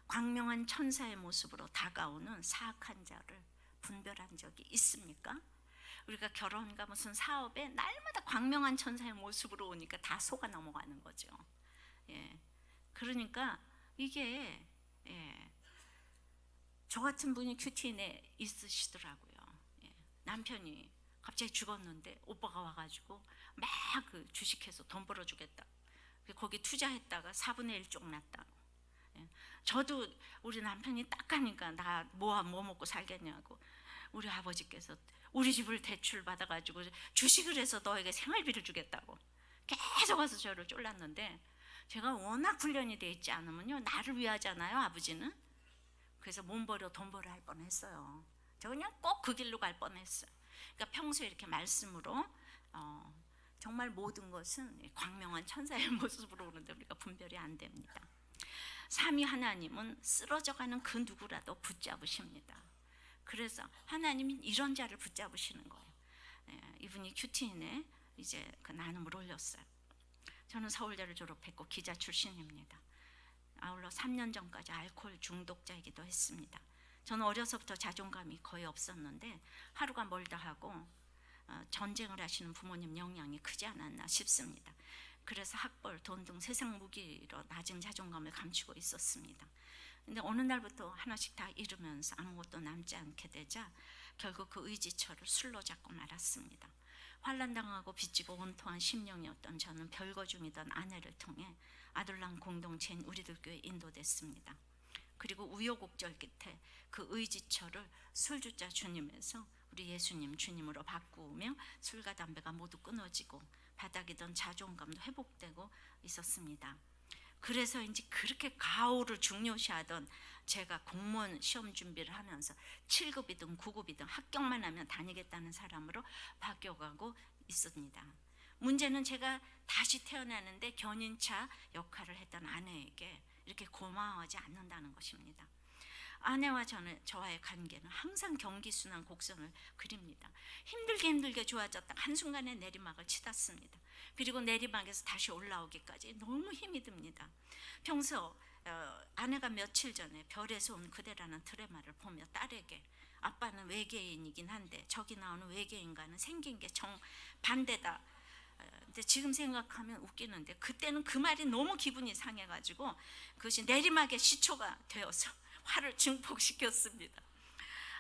광명한 천사의 모습으로 다가오는 사악한 자를 분별한 적이 있습니까? 우리가 결혼과 무슨 사업에 날마다 광명한 천사의 모습으로 오니까 다 속아 넘어가는 거죠. 그러니까 이게 저 같은 분이 큐티인에 있으시더라고요. 남편이 갑자기 죽었는데 오빠가 와가지고 막 그 주식해서 돈 벌어주겠다. 거기 투자했다가 4분의 1 쪽 났다고. 저도 우리 남편이 딱 가니까 나 뭐 먹고 살겠냐고. 우리 아버지께서 우리 집을 대출 받아가지고 주식을 해서 너에게 생활비를 주겠다고 계속 와서 저를 쫄랐는데, 제가 워낙 훈련이 돼 있지 않으면요 나를 위하잖아요 아버지는. 그래서 몸 버려 돈 벌어 할 뻔했어요. 저 그냥 꼭 그 길로 갈 뻔했어요. 그러니까 평소에 이렇게 말씀으로 정말 모든 것은 광명한 천사의 모습으로 오는데 우리가 분별이 안 됩니다. 삼위 하나님은 쓰러져가는 그 누구라도 붙잡으십니다. 그래서 하나님이 이런 자를 붙잡으시는 거예요. 이분이 큐티인에 이제 그 나눔을 올렸어요. 저는 서울대를 졸업했고 기자 출신입니다. 아울러 3년 전까지 알코올 중독자이기도 했습니다. 저는 어려서부터 자존감이 거의 없었는데 하루가 멀다 하고 전쟁을 하시는 부모님 영향이 크지 않았나 싶습니다. 그래서 학벌, 돈 등 세상 무기로 낮은 자존감을 감추고 있었습니다. 근데 어느 날부터 하나씩 다 잃으면서 아무것도 남지 않게 되자 결국 그 의지처를 술로 잡고 말았습니다. 환난당하고 빚지고 온통한 심령이었던 저는 별거 중이던 아내를 통해 아들랑 공동체인 우리들 교회에 인도됐습니다. 그리고 우여곡절 끝에 그 의지처를 술주자 주님에서 우리 예수님 주님으로 바꾸며 술과 담배가 모두 끊어지고 바닥이던 자존감도 회복되고 있었습니다. 그래서인지 그렇게 가오를 중요시하던 제가 공무원 시험 준비를 하면서 7급이든 9급이든 합격만 하면 다니겠다는 사람으로 바뀌어가고 있습니다. 문제는 제가 다시 태어나는데 견인차 역할을 했던 아내에게 이렇게 고마워하지 않는다는 것입니다. 아내와 저와의 관계는 항상 경기순환 곡선을 그립니다. 힘들게 좋아졌다 한순간에 내리막을 치닫습니다. 그리고 내리막에서 다시 올라오기까지 너무 힘이 듭니다. 평소 아내가 며칠 전에 별에서 온 그대라는 드라마를 보며 딸에게 아빠는 외계인이긴 한데 저기 나오는 외계인과는 생긴 게 정반대다. 근데 지금 생각하면 웃기는데 그때는 그 말이 너무 기분이 상해가지고 그것이 내리막의 시초가 되어서 화를 증폭시켰습니다.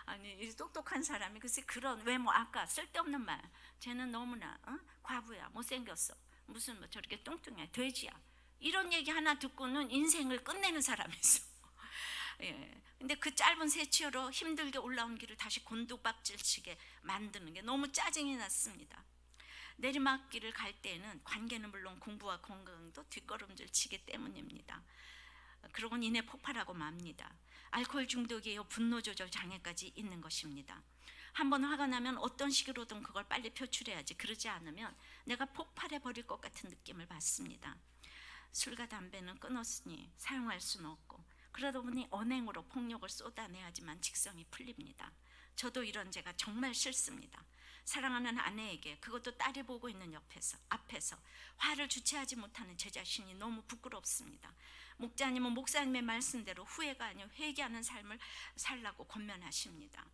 아니 이 똑똑한 사람이 글쎄 그런 외모 아까 쓸데없는 말 쟤는 너무나 과부야 못생겼어 무슨 뭐 저렇게 뚱뚱해 돼지야 이런 얘기 하나 듣고는 인생을 끝내는 사람이 있어. 예. 근데 그 짧은 세치어로 힘들게 올라온 길을 다시 곤두박질치게 만드는 게 너무 짜증이 났습니다. 내리막길을 갈 때는 관계는 물론 공부와 건강도 뒷걸음질 치기 때문입니다. 그러곤 이내 폭발하고 맙니다. 알코올 중독이에요. 분노 조절 장애까지 있는 것입니다. 한번 화가 나면 어떤 식으로든 그걸 빨리 표출해야지. 그러지 않으면 내가 폭발해 버릴 것 같은 느낌을 받습니다. 술과 담배는 끊었으니 사용할 수는 없고 그러다 보니 언행으로 폭력을 쏟아내야지만 직성이 풀립니다. 저도 이런 제가 정말 싫습니다. 사랑하는 아내에게 그것도 딸이 보고 있는 앞에서 화를 주체하지 못하는 제 자신이 너무 부끄럽습니다. 목자님은 목사님의 말씀대로 후회가 아니라 회개하는 삶을 살라고 권면하십니다.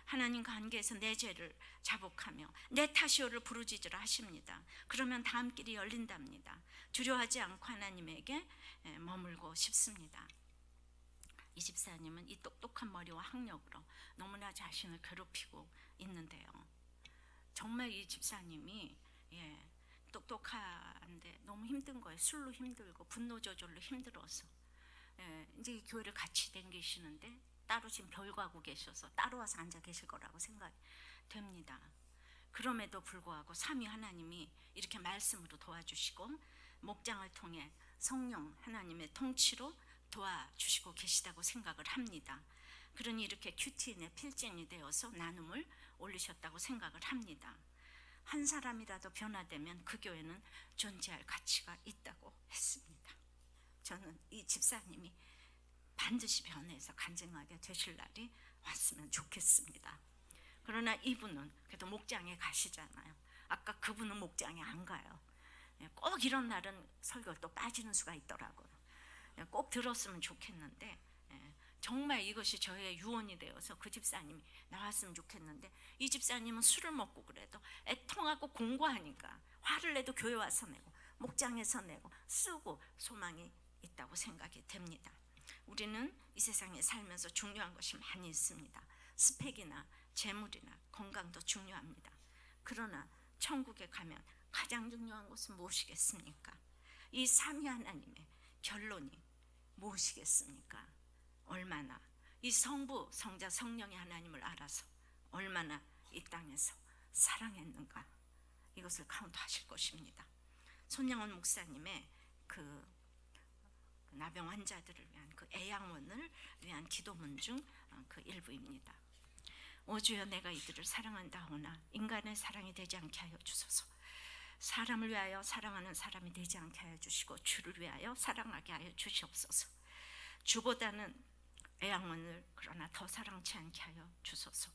하나님 관계에서 내 죄를 자복하며 내 탓이오를 부르짖으라 하십니다. 그러면 다음 길이 열린답니다. 두려워하지 않고 하나님에게 머물고 싶습니다. 이 집사님은 이 똑똑한 머리와 학력으로 너무나 자신을 괴롭히고 있는데요. 정말 이 집사님이 똑똑한데 너무 힘든 거예요. 술로 힘들고 분노 조절로 힘들어서 이제 이 교회를 같이 다니시는데 따로 지금 별거하고 계셔서 따로 와서 앉아 계실 거라고 생각이 됩니다. 그럼에도 불구하고 삼위 하나님이 이렇게 말씀으로 도와주시고 목장을 통해 성령 하나님의 통치로 도와주시고 계시다고 생각을 합니다. 그러니 이렇게 큐티인의 필진이 되어서 나눔을 올리셨다고 생각을 합니다. 한 사람이라도 변화되면 그 교회는 존재할 가치가 있다고 했습니다. 저는 이 집사님이 반드시 변해서 간증하게 되실 날이 왔으면 좋겠습니다. 그러나 이분은 그래도 목장에 가시잖아요. 아까 그분은 목장에 안 가요. 꼭 이런 날은 설교를 또 빠지는 수가 있더라고요. 꼭 들었으면 좋겠는데 정말 이것이 저의 유언이 되어서 그 집사님이 나왔으면 좋겠는데 이 집사님은 술을 먹고 그래도 애통하고 공고하니까 화를 내도 교회 와서 내고 목장에서 내고 쓰고 소망이 있다고 생각이 됩니다. 우리는 이 세상에 살면서 중요한 것이 많이 있습니다. 스펙이나 재물이나 건강도 중요합니다. 그러나 천국에 가면 가장 중요한 것은 무엇이겠습니까? 이 삼위 하나님의 결론이 무엇이겠습니까? 얼마나 이 성부, 성자, 성령의 하나님을 알아서 얼마나 이 땅에서 사랑했는가 이것을 카운트하실 것입니다. 손양원 목사님의 그 나병 환자들을 위한 그 애양원을 위한 기도문 중 그 일부입니다. 오 주여 내가 이들을 사랑한다오나 인간의 사랑이 되지 않게 하여 주소서. 사람을 위하여 사랑하는 사람이 되지 않게 하여 주시고 주를 위하여 사랑하게 하여 주시옵소서. 주보다는 애양원을 그러나 더 사랑치 않게 하여 주소서.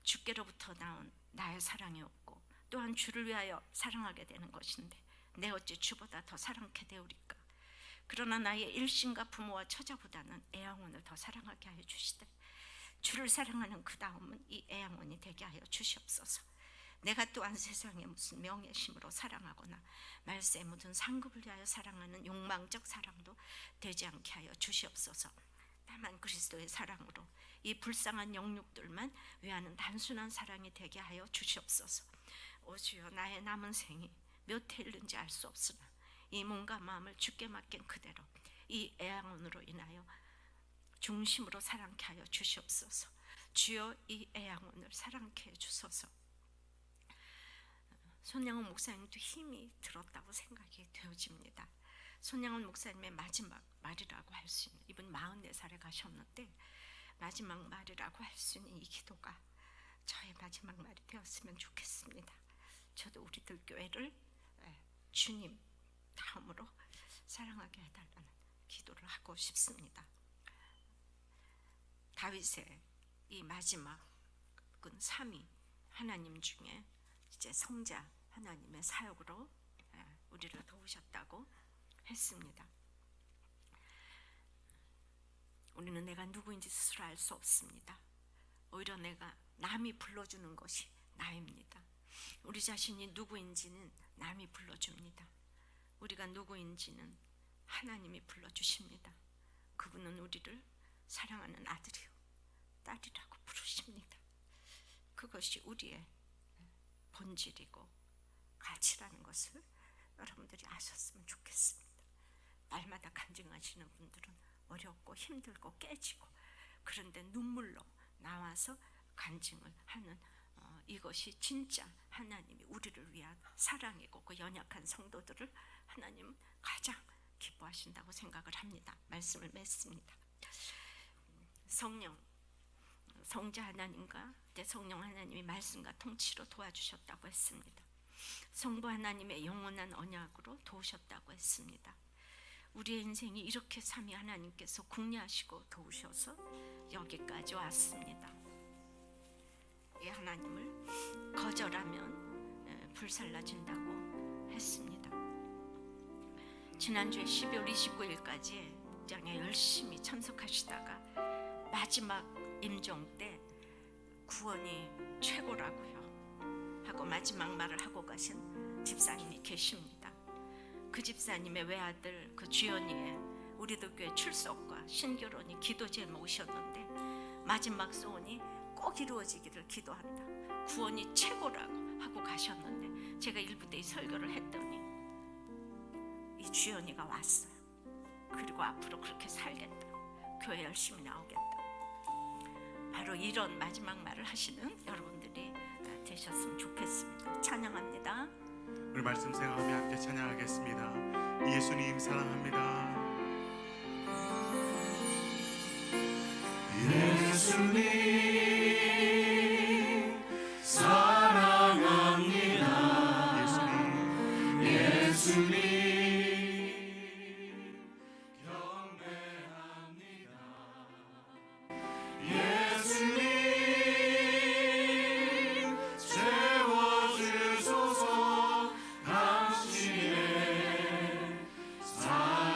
주께로부터 나온 나의 사랑이 없고 또한 주를 위하여 사랑하게 되는 것인데 내 어찌 주보다 더 사랑케 되오리까. 그러나 나의 일신과 부모와 처자보다는 애양원을 더 사랑하게 하여 주시되 주를 사랑하는 그 다음은 이 애양원이 되게 하여 주시옵소서. 내가 또한 세상에 무슨 명예심으로 사랑하거나 말세에 묻은 상급을 위하여 사랑하는 욕망적 사랑도 되지 않게 하여 주시옵소서. 다만 그리스도의 사랑으로 이 불쌍한 영육들만 위하는 단순한 사랑이 되게 하여 주시옵소서. 오 주여, 나의 남은 생이 몇 해일는지 알 수 없으나 이 몸과 마음을 주께 맡긴 그대로 이 애양원으로 인하여 중심으로 사랑케 하여 주시옵소서. 주여, 이 애양원을 사랑케 해주소서. 손양원 목사님도 힘이 들었다고 생각이 되어집니다. 손양원 목사님의 마지막 말이라고 할 수 있는, 이분 44살에 가셨는데 마지막 말이라고 할 수 있는 이 기도가 저의 마지막 말이 되었으면 좋겠습니다. 저도 우리들 교회를 주님 다음으로 사랑하게 해달라는 기도를 하고 싶습니다. 다윗의 이 마지막은 3위 하나님 중에 이제 성자 하나님의 사역으로 우리를 도우셨다고 했습니다. 우리는 내가 누구인지 스스로 알 수 없습니다. 오히려 남이 불러주는 것이 나입니다. 우리 자신이 누구인지는 남이 불러줍니다. 우리가 누구인지는 하나님이 불러주십니다. 그분은 우리를 사랑하는 아들이요 딸이라고 부르십니다. 그것이 우리의 본질이고 가치라는 것을 여러분들이 아셨으면 좋겠습니다. 날마다 간증하시는 분들은 어렵고 힘들고 깨지고, 그런데 눈물로 나와서 간증을 하는 이것이 진짜 하나님이 우리를 위한 사랑이고, 그 연약한 성도들을 하나님 가장 기뻐하신다고 생각을 합니다. 말씀을 맺습니다. 성령, 성자 하나님과 성령 하나님이 말씀과 통치로 도와주셨다고 했습니다. 성부 하나님의 영원한 언약으로 도우셨다고 했습니다. 우리의 인생이 이렇게 삼위 하나님께서 궁리하시고 도우셔서 여기까지 왔습니다. 이 하나님을 거절하면 불살라진다고 했습니다. 지난주에 12월 29일까지 목장에 열심히 참석하시다가 마지막 임종 때 구원이 최고라고요 하고 마지막 말을 하고 가신 집사님이 계십니다. 그 집사님의 외아들 그 주연이의 우리들 교회 출석과 신결혼이 기도 제목 오셨는데 마지막 소원이 꼭 이루어지기를 기도한다, 구원이 최고라고 하고 가셨는데, 제가 일부 때 이 설교를 했더니 이 주연이가 왔어요. 그리고 앞으로 그렇게 살겠다, 교회 열심히 나오겠다. 바로 이런 마지막 말을 하시는 여러분들이 되셨으면 좋겠습니다. 찬양합니다. 오늘 말씀 생각하며 함께 찬양하겠습니다. 예수님 사랑합니다. 예수님 사랑합니다. 예수님 경배합니다. 예수님 채워주소서. 당신의 사랑으로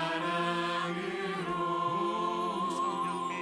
성령님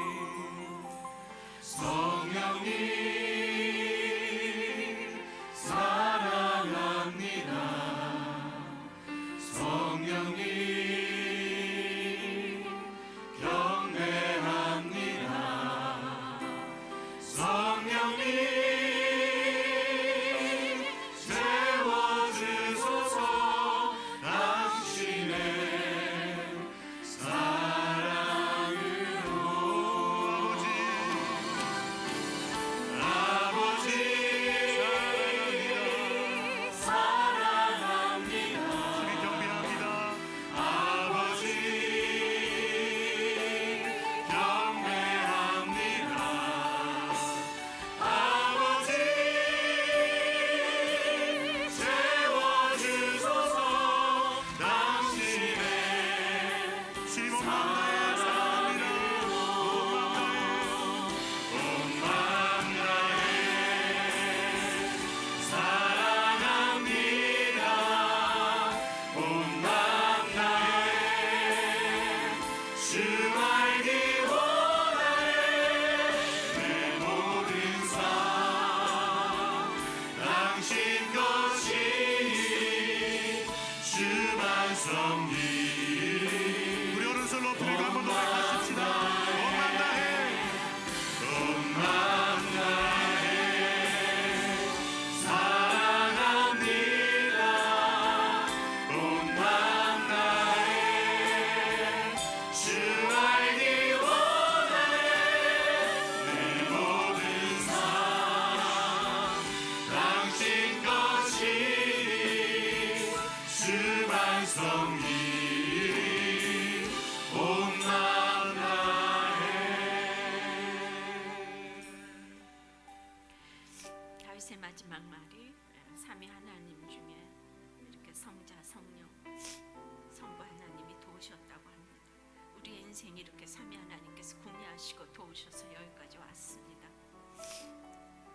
인생 이렇게 삼위 하나님께서 궁리하시고 도우셔서 여기까지 왔습니다.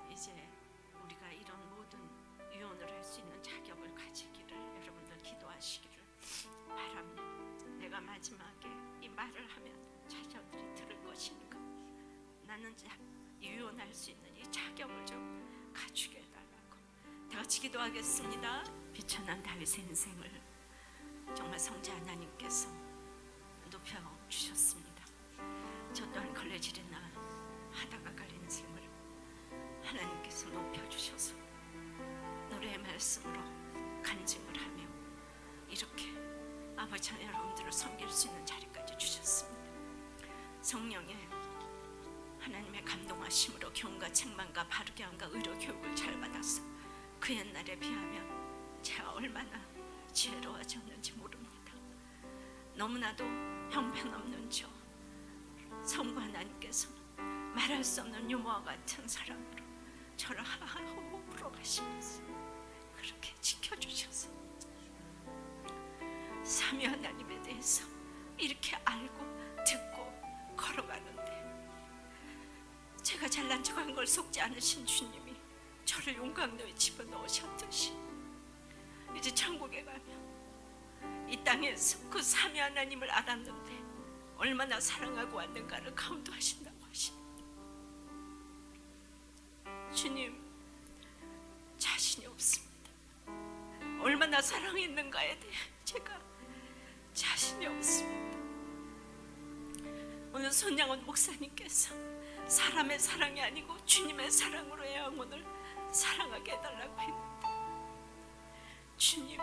이제 우리가 이런 모든 유언을 할 수 있는 자격을 가지기를 여러분들 기도하시기를 바랍니다. 내가 마지막에 이 말을 하면 자녀들이 들을 것이니까 나는 유언할 수 있는 이 자격을 좀 갖추게 해달라고 다 같이 기도하겠습니다. 비천한 다윗의 인생을 정말 성자 하나님께서 높여주셨습니다. 저 또한 걸레질이나 하다가 갈 인생을 하나님께서 높여주셔서 노래의 말씀으로 간증을 하며 이렇게 아버지 하나님 여러분들을 섬길 수 있는 자리까지 주셨습니다. 성령의 하나님의 감동하심으로 교훈과 책망과 바르게 함과 의로 교육을 잘 받았어. 그 옛날에 비하면 제가 얼마나 지혜로워졌는지 모릅니다. 너무나도 형편없는 저 성부 하나님께서 말할 수 없는 유모와 같은 사랑으로 저를 하하호호 불어가시면서 그렇게 지켜주셔서 삼위 하나님에 대해서 이렇게 알고 듣고 걸어가는데 제가 잘난 척한 걸 속지 않으신 주님이 저를 용광로에 집어넣으셨듯이 이제 천국에 가면 이 땅에서 그 삼위 하나님을 알았는데 얼마나 사랑하고 왔는가를 감도하신다고 하십니다. 주님, 자신이 없습니다. 얼마나 사랑했는가에 대해 제가 자신이 없습니다. 오늘 손양원 목사님께서 사람의 사랑이 아니고 주님의 사랑으로 영혼을 사랑하게 해달라고 했는데 주님,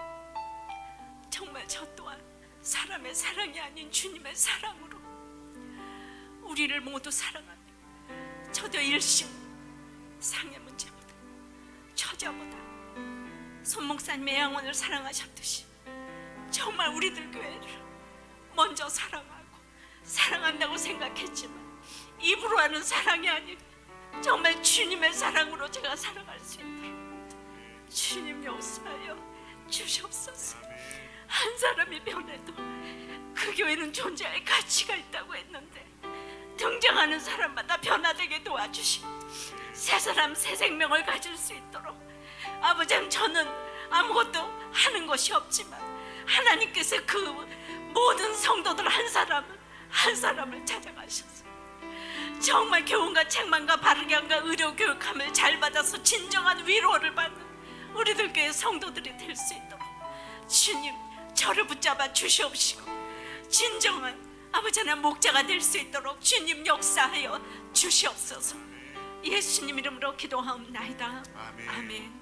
정말 저 또한 사람의 사랑이 아닌 주님의 사랑으로 우리를 모두 사랑하며 저도 일심 상의 문제보다 처자보다 손 목사님의 영혼을 사랑하셨듯이 정말 우리들 교회를 먼저 사랑한다고 생각했지만 입으로 하는 사랑이 아닌 정말 주님의 사랑으로 제가 살아갈 수 있도록 주님 역사하여 주시옵소서. 한 사람이 변해도 그 교회는 존재할 가치가 있다고 했는데 등장하는 사람마다 변화되게 도와주시고 새 사람 새 생명을 가질 수 있도록 아버지, 저는 아무것도 하는 것이 없지만 하나님께서 그 모든 성도들 한 사람을 찾아가셔서 정말 교훈과 책망과 바르게 함과 의료 교육함을 잘 받아서 진정한 위로를 받는 우리들 교회 성도들이 될 수 있도록 주님 저를 붙잡아 주시옵시고 진정한 아버지 하나님 목자가 될 수 있도록 주님 역사하여 주시옵소서. 예수님 이름으로 기도하옵나이다. 아멘.